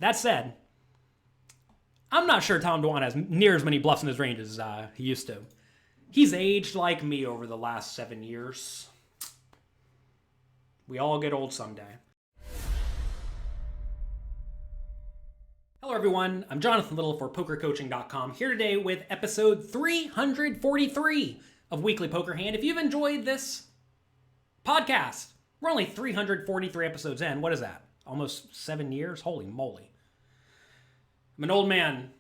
That said, I'm not sure Tom Dwan has near as many bluffs in his range as he used to. He's aged like me over the last 7 years. We all get old someday. Hello everyone, I'm Jonathan Little for PokerCoaching.com, here today with episode 343 of Weekly Poker Hand. If you've enjoyed this podcast, we're only 343 episodes in. What is that? Almost 7 years? Holy moly. I'm an old man.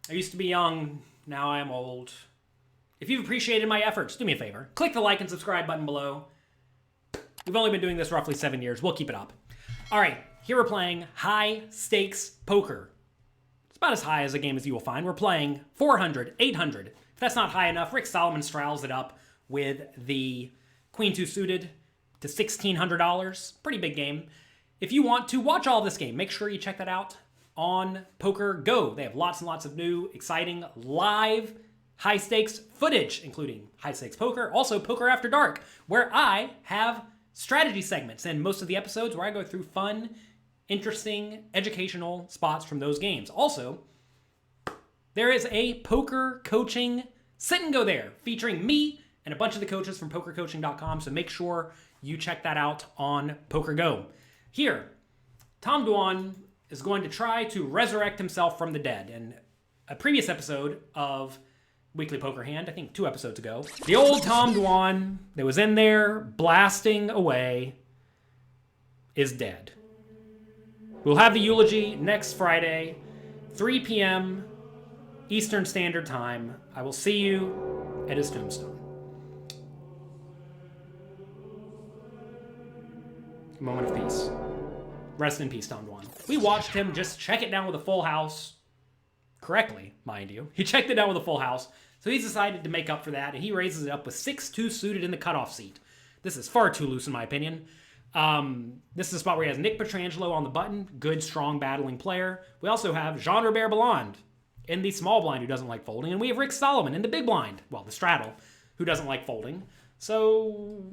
I used to be young, now I am old. If you've appreciated my efforts, do me a favor. Click the like and subscribe button below. We've only been doing this roughly 7 years. We'll keep it up. All right, here we're playing high stakes poker. It's about as high as a game as you will find. We're playing 400, 800. If that's not high enough, Rick Solomon straddles it up with the Queen 2 suited to $1,600. Pretty big game. If you want to watch all this game, make sure you check that out on Poker Go. They have lots and lots of new, exciting, live, high-stakes footage, including high-stakes poker, also Poker After Dark, where I have strategy segments in most of the episodes where I go through fun, interesting, educational spots from those games. Also, there is a poker coaching sit and go there featuring me and a bunch of the coaches from PokerCoaching.com, so make sure you check that out on Poker Go. Here, Tom Dwan is going to try to resurrect himself from the dead. In a previous episode of Weekly Poker Hand, I think 2 episodes ago, the old Tom Dwan that was in there blasting away is dead. We'll have the eulogy next Friday, 3 p.m. Eastern Standard Time. I will see you at his tombstone. A moment of peace. Rest in peace, Tom Dwan. We watched him just check it down with a full house. Correctly, mind you. He checked it down with a full house. So he's decided to make up for that, and he raises it up with 6-2 suited in the cutoff seat. This is far too loose in my opinion. This is a spot where he has Nick Petrangelo on the button. Good, strong, battling player. We also have Jean-Robert Belland in the small blind who doesn't like folding. And we have Rick Solomon in the big blind, well, the straddle, who doesn't like folding. So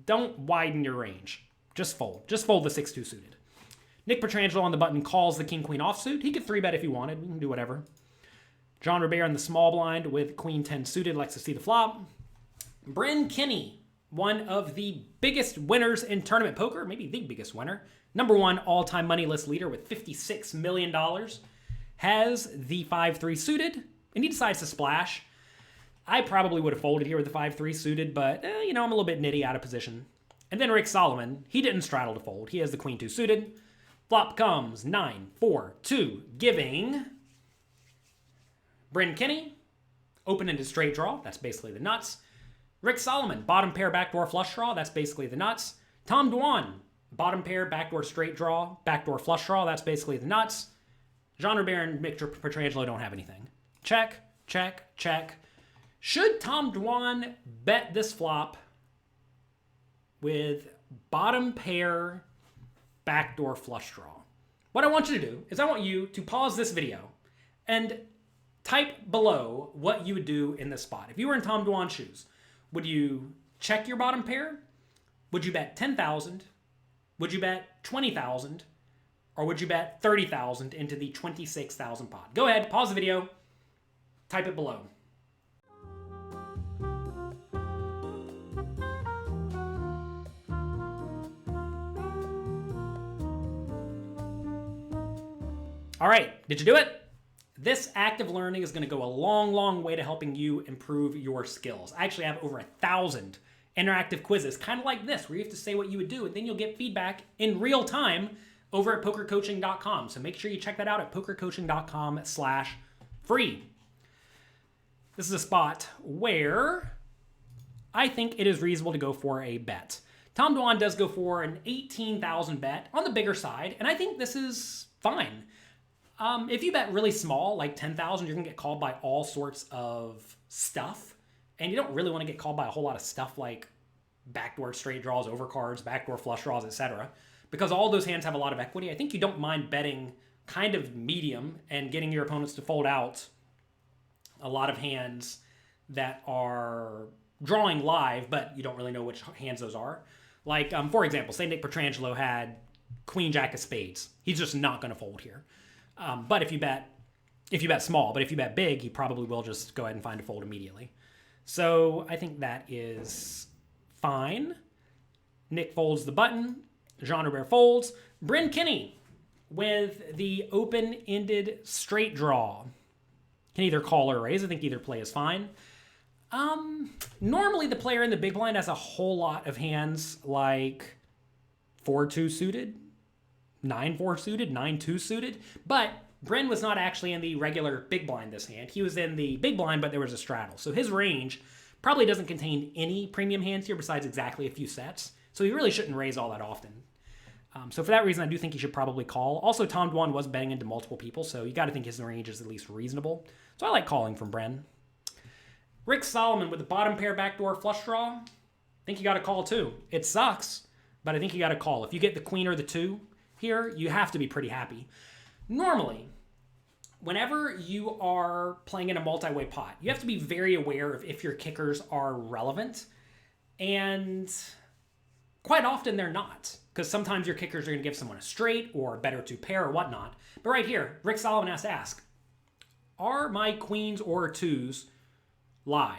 don't widen your range. Just fold. Just fold the 6-2 suited. Nick Petrangelo on the button calls the king-queen offsuit. He could 3-bet if he wanted. We can do whatever. John Robert in the small blind with queen 10 suited likes to see the flop. Bryn Kenney, one of the biggest winners in tournament poker, maybe the biggest winner, #1 all-time money list leader with $56 million, has the 5-3 suited, and he decides to splash. I probably would have folded here with the 5-3 suited, but, I'm a little bit nitty out of position. And then Rick Solomon, he didn't straddle to fold. He has the queen 2 suited. Flop comes 9-4-2, giving Bryn Kenney, open into straight draw. That's basically the nuts. Rick Solomon, bottom pair, backdoor flush draw. That's basically the nuts. Tom Dwan, bottom pair, backdoor straight draw, backdoor flush draw. That's basically the nuts. Jean Robert and Nick Petrangelo don't have anything. Check, check, check. Should Tom Dwan bet this flop with bottom pair, backdoor flush draw? What I want you to do is I want you to pause this video and type below what you would do in this spot. If you were in Tom Dwan's shoes, would you check your bottom pair? Would you bet 10,000? Would you bet 20,000? Or would you bet 30,000 into the 26,000 pot? Go ahead, pause the video, type it below. All right, did you do it? This active learning is going to go a long, long way to helping you improve your skills. I actually have over 1,000 interactive quizzes, kind of like this, where you have to say what you would do, and then you'll get feedback in real time over at PokerCoaching.com. So make sure you check that out at PokerCoaching.com/free. This is a spot where I think it is reasonable to go for a bet. Tom Dwan does go for an 18,000 bet on the bigger side, and I think this is fine. If you bet really small, like 10,000, you're going to get called by all sorts of stuff. And you don't really want to get called by a whole lot of stuff like backdoor straight draws, overcards, backdoor flush draws, etc. Because all those hands have a lot of equity. I think you don't mind betting kind of medium and getting your opponents to fold out a lot of hands that are drawing live, but you don't really know which hands those are. Like, for example, say Nick Petrangelo had Queen Jack of spades. He's just not going to fold here. But if you bet small, but if you bet big, he probably will just go ahead and find a fold immediately. So I think that is fine. Nick folds the button. Jean-Robert folds. Bryn Kenney with the open-ended straight draw. Can either call or raise. I think either play is fine. Normally the player in the big blind has a whole lot of hands like 4-2 suited, 9-4 suited, 9-2 suited, but Bryn was not actually in the regular big blind this hand. He was in the big blind, but there was a straddle. So his range probably doesn't contain any premium hands here besides exactly a few sets. So he really shouldn't raise all that often. So for that reason, I do think he should probably call. Also, Tom Dwan was betting into multiple people, so you got to think his range is at least reasonable. So I like calling from Bryn. Rick Solomon with the bottom pair backdoor flush draw. I think you got to call too. It sucks, but I think you got to call. If you get the queen or the 2 here, you have to be pretty happy. Normally, whenever you are playing in a multi-way pot, you have to be very aware of if your kickers are relevant. And quite often they're not, because sometimes your kickers are going to give someone a straight or better 2 pair or whatnot. But right here, Rick Solomon has to ask, are my queens or 2s live?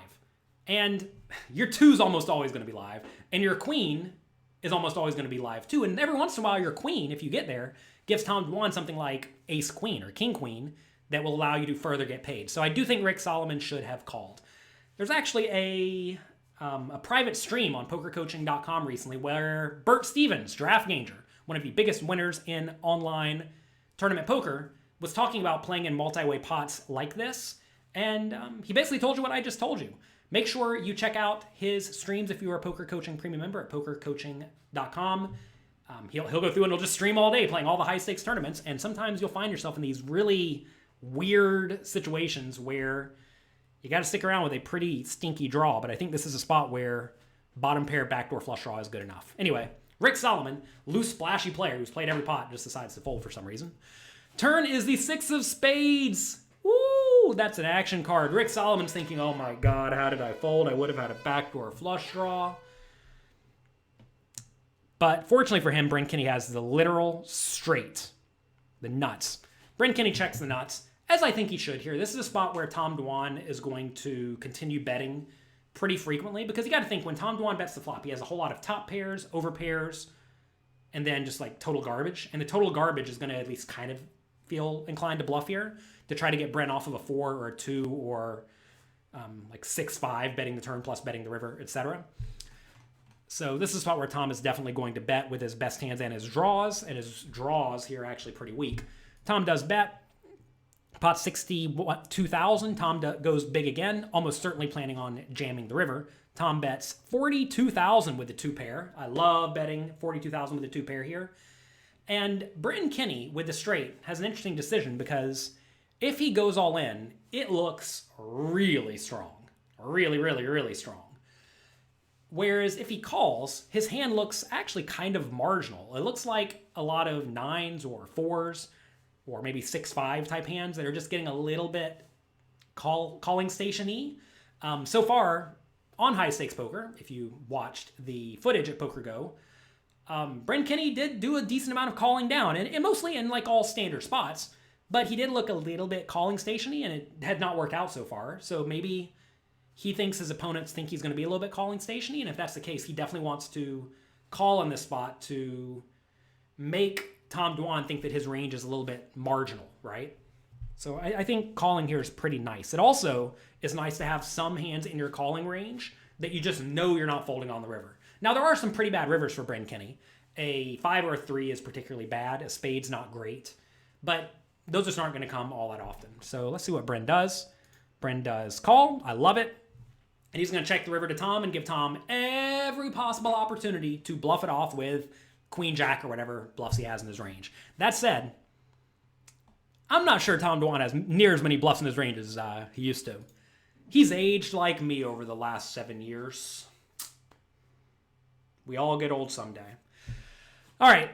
And your 2's almost always going to be live, and your queen is almost always going to be live too. And every once in a while, your queen, if you get there, gives Tom Dwan something like ace queen or king queen that will allow you to further get paid. So I do think Rick Solomon should have called. There's actually a private stream on PokerCoaching.com recently where Bert Stevens, Draft Ganger, one of the biggest winners in online tournament poker, was talking about playing in multi-way pots like this. And he basically told you what I just told you. Make sure you check out his streams if you are a Poker Coaching Premium member at PokerCoaching.com. He'll go through and he'll just stream all day playing all the high-stakes tournaments. And sometimes you'll find yourself in these really weird situations where you got to stick around with a pretty stinky draw. But I think this is a spot where bottom pair backdoor flush draw is good enough. Anyway, Rick Solomon, loose, splashy player who's played every pot, just decides to fold for some reason. Turn is the 6 of spades. Woo, that's an action card. Rick Solomon's thinking, oh my God, how did I fold? I would have had a backdoor flush draw. But fortunately for him, Bryn Kenney has the literal straight, the nuts. Bryn Kenney checks the nuts, as I think he should here. This is a spot where Tom Dwan is going to continue betting pretty frequently, because you got to think when Tom Dwan bets the flop, he has a whole lot of top pairs, over pairs, and then just like total garbage. And the total garbage is going to at least kind of feel inclined to bluff here to try to get Bryn off of a 4 or a 2 or like 6-5, betting the turn plus betting the river, etc. So this is a spot where Tom is definitely going to bet with his best hands and his draws here are actually pretty weak. Tom does bet. Pot 62,000. Tom goes big again, almost certainly planning on jamming the river. Tom bets 42,000 with the 2 pair. I love betting 42,000 with the 2 pair here. And Bryn Kenney with the straight has an interesting decision, because if he goes all in, it looks really strong. Really, really, really strong. Whereas if he calls, his hand looks actually kind of marginal. It looks like a lot of 9s or 4s or maybe 6-5 type hands that are just getting a little bit calling station-y. So far, on high stakes poker, if you watched the footage at PokerGo, Bryn Kenney did do a decent amount of calling down, and mostly in like all standard spots, but he did look a little bit calling station-y, and it had not worked out so far. So maybe he thinks his opponents think he's going to be a little bit calling station-y, and if that's the case, he definitely wants to call on this spot to make Tom Dwan think that his range is a little bit marginal, right? So I think calling here is pretty nice. It also is nice to have some hands in your calling range that you just know you're not folding on the river. Now, there are some pretty bad rivers for Bryn Kenney. A 5 or a 3 is particularly bad. A spade's not great. But those just aren't going to come all that often. So let's see what Bryn does. Bryn does call. I love it. And he's going to check the river to Tom and give Tom every possible opportunity to bluff it off with Queen Jack or whatever bluffs he has in his range. That said, I'm not sure Tom Dwan has near as many bluffs in his range as he used to. He's aged like me over the last 7 years. We all get old someday. All right.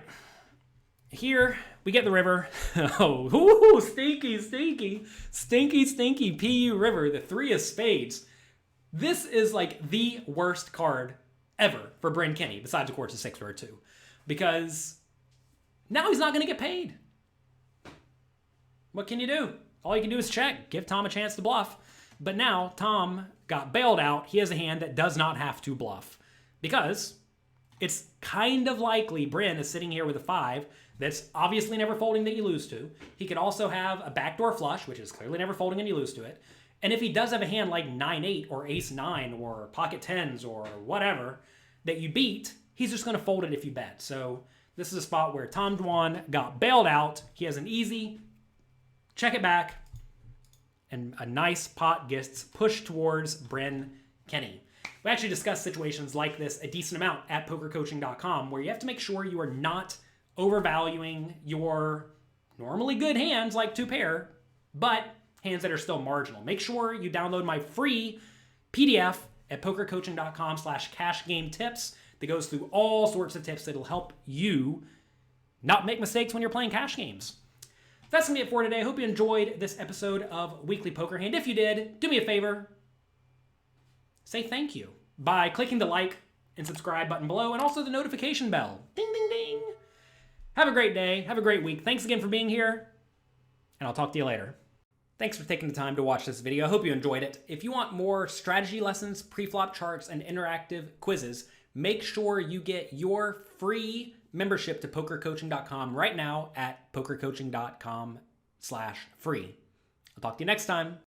Here, we get the river. Oh, stinky, stinky. Stinky, stinky PU river, the 3 of spades. This is like the worst card ever for Bryn Kenney, besides, of course, a 6 or a 2. Because Now he's not going to get paid. What can you do? All you can do is check. Give Tom a chance to bluff. But now Tom got bailed out. He has a hand that does not have to bluff because it's kind of likely Bryn is sitting here with a 5 that's obviously never folding that you lose to. He could also have a backdoor flush, which is clearly never folding and you lose to it. And if he does have a hand like 9-8 or ace-9 or pocket 10s or whatever that you beat, he's just going to fold it if you bet. So this is a spot where Tom Dwan got bailed out. He has an easy check it back, and a nice pot gets pushed towards Bryn Kenney. We actually discussed situations like this a decent amount at PokerCoaching.com where you have to make sure you are not overvaluing your normally good hands like 2-pair, but hands that are still marginal. Make sure you download my free PDF at PokerCoaching.com/cashgametips that goes through all sorts of tips that'll help you not make mistakes when you're playing cash games. That's going to be it for today. I hope you enjoyed this episode of Weekly Poker Hand. If you did, do me a favor. Say thank you by clicking the like and subscribe button below and also the notification bell. Ding, ding, ding. Have a great day. Have a great week. Thanks again for being here, and I'll talk to you later. Thanks for taking the time to watch this video. I hope you enjoyed it. If you want more strategy lessons, pre-flop charts, and interactive quizzes, make sure you get your free membership to PokerCoaching.com right now at PokerCoaching.com/free. I'll talk to you next time.